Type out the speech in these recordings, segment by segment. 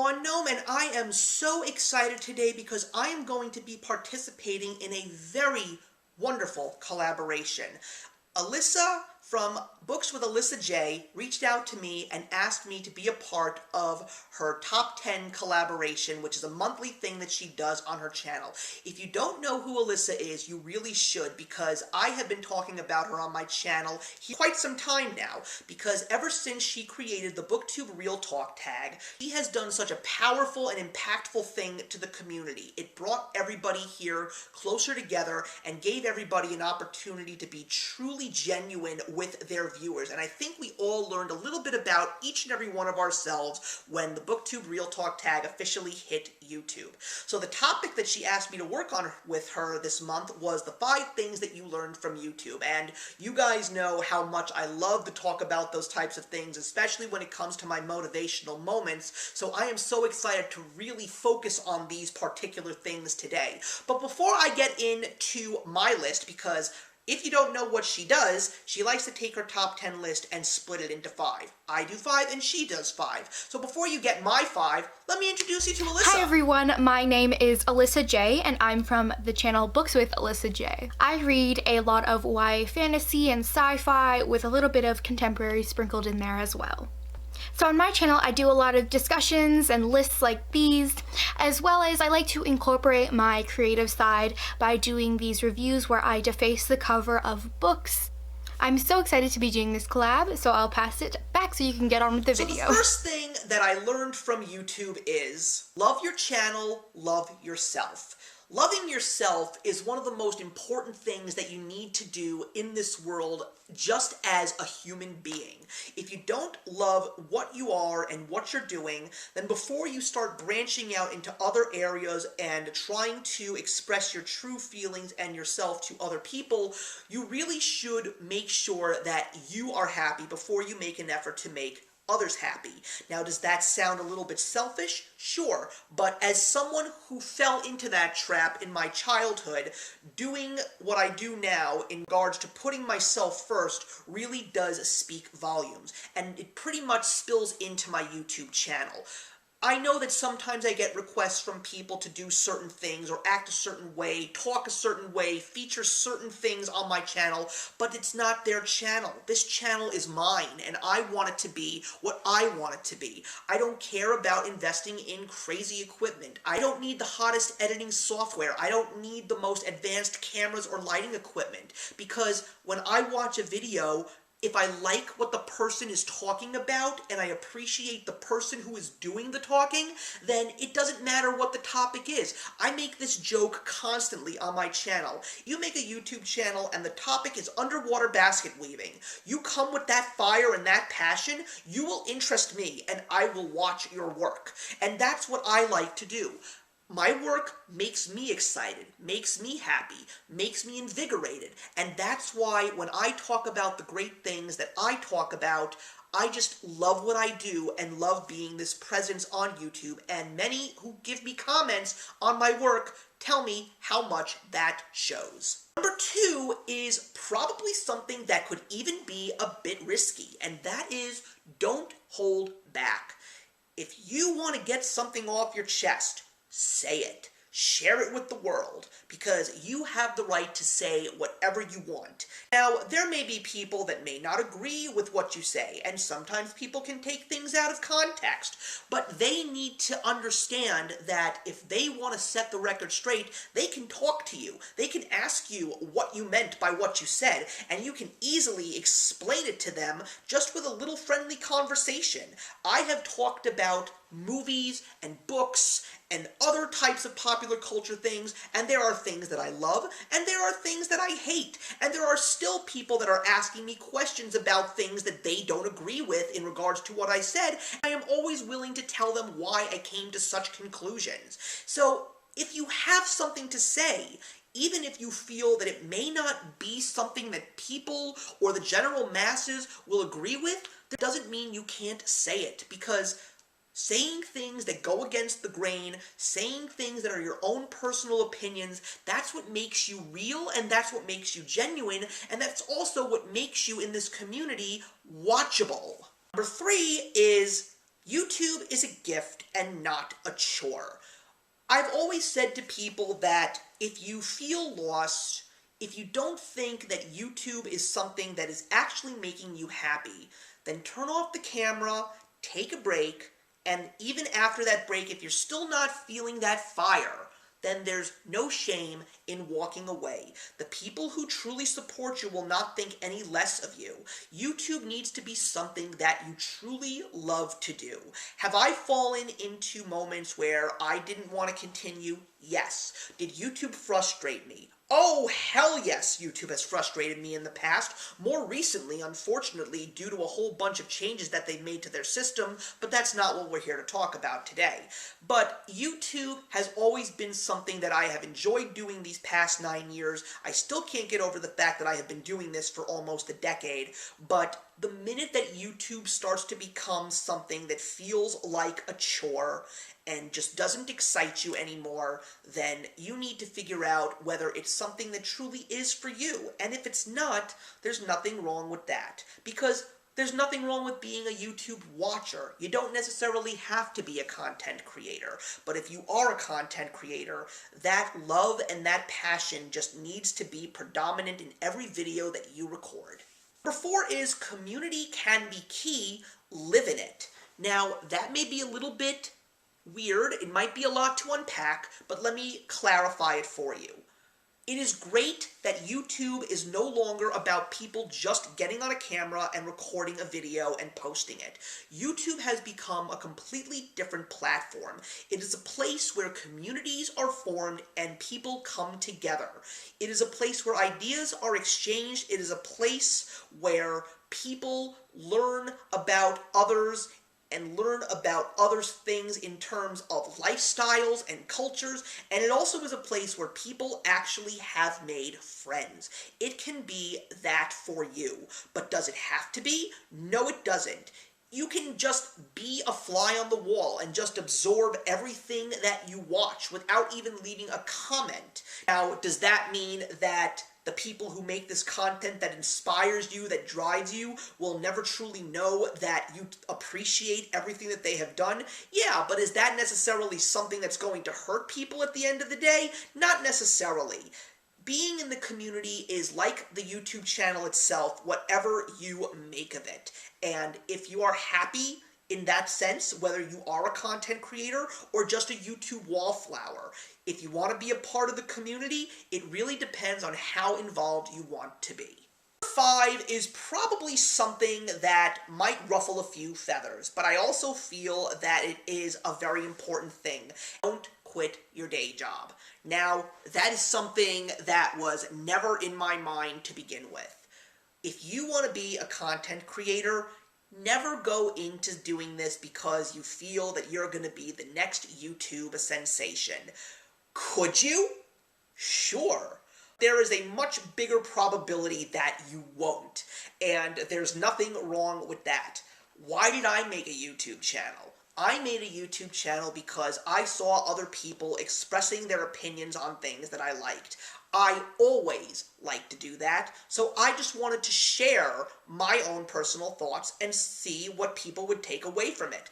everyone, Gnome, and I am so excited today because I am going to be participating in a very wonderful collaboration. Alyssa from Books with Alyssa J reached out to me and asked me to be a part of her Top 10 collaboration, which is a monthly thing that she does on her channel. If you don't know who Alyssa is, you really should, because I have been talking about her on my channel quite some time now, because ever since she created the BookTube Real Talk tag, she has done such a powerful and impactful thing to the community. It brought everybody here closer together and gave everybody an opportunity to be truly genuine with their viewers, and I think we all learned a little bit about each and every one of ourselves when the BookTube Real Talk tag officially hit YouTube. So the topic that she asked me to work on with her this month was the 5 things that you learned from YouTube, and you guys know how much I love to talk about those types of things, especially when it comes to my motivational moments, so I am so excited to really focus on these particular things today. But before I get into my list, because if you don't know what she does, she likes to take her top 10 list and split it into 5. I do 5 and she does 5. So before you get my 5, let me introduce you to Alyssa. Hi everyone, my name is Alyssa J and I'm from the channel Books with Alyssa J. I read a lot of YA fantasy and sci-fi with a little bit of contemporary sprinkled in there as well. So on my channel, I do a lot of discussions and lists like these, as well as I like to incorporate my creative side by doing these reviews where I deface the cover of books. I'm so excited to be doing this collab, so I'll pass it back so you can get on with the video. So the first thing that I learned from YouTube is love your channel, love yourself. Loving yourself is one of the most important things that you need to do in this world just as a human being. If you don't love what you are and what you're doing, then before you start branching out into other areas and trying to express your true feelings and yourself to other people, you really should make sure that you are happy before you make an effort to make others happy. Now, does that sound a little bit selfish? Sure, but as someone who fell into that trap in my childhood, doing what I do now in regards to putting myself first really does speak volumes, and it pretty much spills into my YouTube channel. I know that sometimes I get requests from people to do certain things or act a certain way, talk a certain way, feature certain things on my channel, but it's not their channel. This channel is mine, and I want it to be what I want it to be. I don't care about investing in crazy equipment. I don't need the hottest editing software. I don't need the most advanced cameras or lighting equipment, because when I watch a video, if I like what the person is talking about and I appreciate the person who is doing the talking, then it doesn't matter what the topic is. I make this joke constantly on my channel. You make a YouTube channel and the topic is underwater basket weaving. You come with that fire and that passion, you will interest me and I will watch your work. And that's what I like to do. My work makes me excited, makes me happy, makes me invigorated, and that's why when I talk about the great things that I talk about, I just love what I do and love being this presence on YouTube, and many who give me comments on my work tell me how much that shows. Number 2 is probably something that could even be a bit risky, and that is don't hold back. If you want to get something off your chest, say it. Share it with the world, because you have the right to say whatever you want. Now, there may be people that may not agree with what you say, and sometimes people can take things out of context, but they need to understand that if they want to set the record straight, they can talk to you. They can ask you what you meant by what you said, and you can easily explain it to them just with a little friendly conversation. I have talked about movies and books and other types of popular culture things, and there are things that I love, and there are things that I hate, and there are still people that are asking me questions about things that they don't agree with in regards to what I said. I am always willing to tell them why I came to such conclusions. So if you have something to say, even if you feel that it may not be something that people or the general masses will agree with, that doesn't mean you can't say it, because saying things that go against the grain, saying things that are your own personal opinions, that's what makes you real, and that's what makes you genuine, and that's also what makes you in this community watchable. Number 3 is YouTube is a gift and not a chore. I've always said to people that if you feel lost, if you don't think that YouTube is something that is actually making you happy, then turn off the camera, take a break, and even after that break, if you're still not feeling that fire, then there's no shame in walking away. The people who truly support you will not think any less of you. YouTube needs to be something that you truly love to do. Have I fallen into moments where I didn't want to continue? Yes. Did YouTube frustrate me? Oh, hell yes, YouTube has frustrated me in the past. More recently, unfortunately, due to a whole bunch of changes that they've made to their system, but that's not what we're here to talk about today. But YouTube has always been something that I have enjoyed doing these past 9 years. I still can't get over the fact that I have been doing this for almost a decade, but the minute that YouTube starts to become something that feels like a chore and just doesn't excite you anymore, then you need to figure out whether it's something that truly is for you. And if it's not, there's nothing wrong with that. Because there's nothing wrong with being a YouTube watcher. You don't necessarily have to be a content creator. But if you are a content creator, that love and that passion just needs to be predominant in every video that you record. Number 4 is community can be key, live in it. Now, that may be a little bit weird, it might be a lot to unpack, but let me clarify it for you. It is great that YouTube is no longer about people just getting on a camera and recording a video and posting it. YouTube has become a completely different platform. It is a place where communities are formed and people come together. It is a place where ideas are exchanged. It is a place where people learn about others and learn about others' things in terms of lifestyles and cultures, and it also is a place where people actually have made friends. It can be that for you, but does it have to be? No, it doesn't. You can just be a fly on the wall and just absorb everything that you watch without even leaving a comment. Now, does that mean that the people who make this content that inspires you, that drives you, will never truly know that you appreciate everything that they have done? Yeah, but is that necessarily something that's going to hurt people at the end of the day? Not necessarily. Being in the community is like the YouTube channel itself, whatever you make of it. And if you are happy in that sense, whether you are a content creator or just a YouTube wallflower, if you want to be a part of the community, it really depends on how involved you want to be. 5 is probably something that might ruffle a few feathers, but I also feel that it is a very important thing. Don't quit your day job. Now, that is something that was never in my mind to begin with. If you want to be a content creator, never go into doing this because you feel that you're going to be the next YouTube sensation. Could you? Sure. There is a much bigger probability that you won't, and there's nothing wrong with that. Why did I make a YouTube channel? I made a YouTube channel because I saw other people expressing their opinions on things that I liked. I always like to do that, so I just wanted to share my own personal thoughts and see what people would take away from it.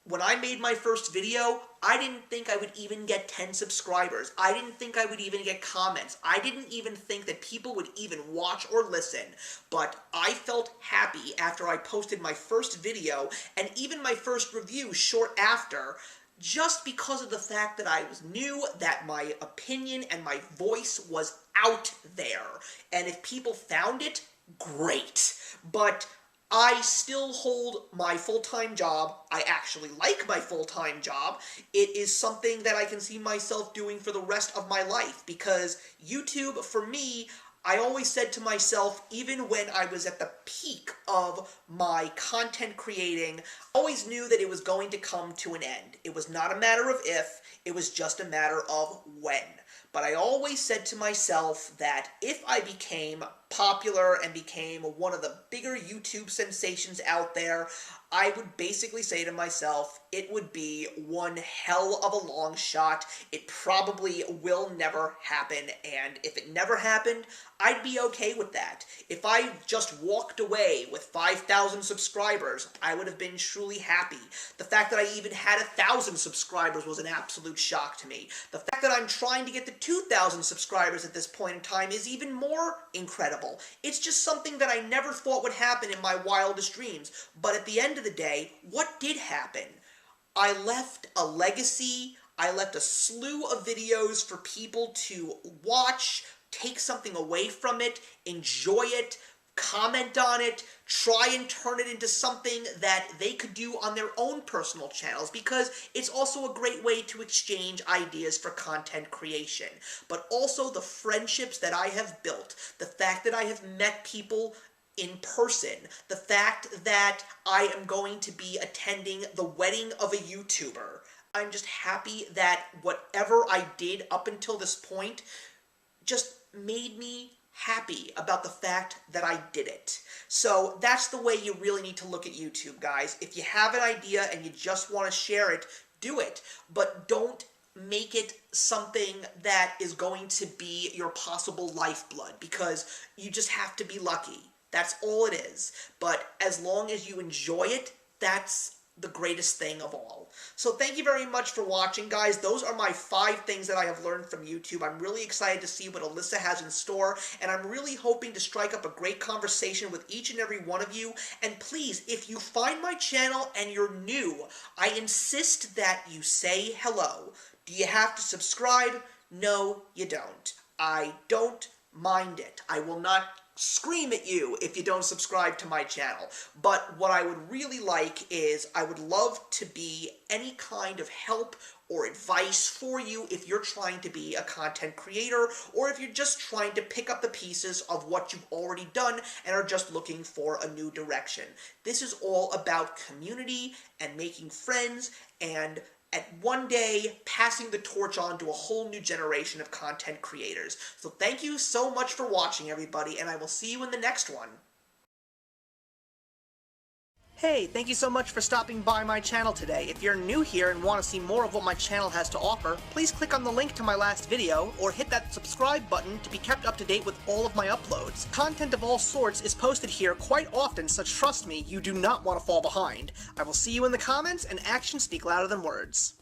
When I made my first video, I didn't think I would even get 10 subscribers. I didn't think I would even get comments. I didn't even think that people would even watch or listen. But I felt happy after I posted my first video and even my first review short after, just because of the fact that I knew that my opinion and my voice was out there. And if people found it, great. But I still hold my full-time job. I actually like my full-time job. It is something that I can see myself doing for the rest of my life, because YouTube, for me, I always said to myself, even when I was at the peak of my content creating, I always knew that it was going to come to an end. It was not a matter of if, it was just a matter of when. But I always said to myself that if I became popular and became one of the bigger YouTube sensations out there, I would basically say to myself, it would be one hell of a long shot. It probably will never happen, and if it never happened, I'd be okay with that. If I just walked away with 5,000 subscribers, I would have been truly happy. The fact that I even had 1,000 subscribers was an absolute shock to me. The fact that I'm trying to get to 2,000 subscribers at this point in time is even more incredible. It's just something that I never thought would happen in my wildest dreams. But at the end of the day, what did happen? I left a legacy. I left a slew of videos for people to watch, take something away from it, enjoy it, comment on it, try and turn it into something that they could do on their own personal channels, because it's also a great way to exchange ideas for content creation. But also the friendships that I have built, the fact that I have met people in person, the fact that I am going to be attending the wedding of a YouTuber. I'm just happy that whatever I did up until this point just made me happy about the fact that I did it. So that's the way you really need to look at YouTube, guys. If you have an idea and you just want to share it, do it. But don't make it something that is going to be your possible lifeblood, because you just have to be lucky. That's all it is. But as long as you enjoy it, that's the greatest thing of all. So thank you very much for watching, guys. Those are my 5 things that I have learned from YouTube. I'm really excited to see what Alyssa has in store, and I'm really hoping to strike up a great conversation with each and every one of you. And please, if you find my channel and you're new, I insist that you say hello. Do you have to subscribe? No, you don't. I don't mind it. I will not scream at you if you don't subscribe to my channel. But what I would really like is, I would love to be any kind of help or advice for you if you're trying to be a content creator, or if you're just trying to pick up the pieces of what you've already done and are just looking for a new direction. This is all about community and making friends, and at one day passing the torch on to a whole new generation of content creators. So thank you so much for watching, everybody, and I will see you in the next one. Hey, thank you so much for stopping by my channel today. If you're new here and want to see more of what my channel has to offer, please click on the link to my last video, or hit that subscribe button to be kept up to date with all of my uploads. Content of all sorts is posted here quite often, so trust me, you do not want to fall behind. I will see you in the comments, and actions speak louder than words.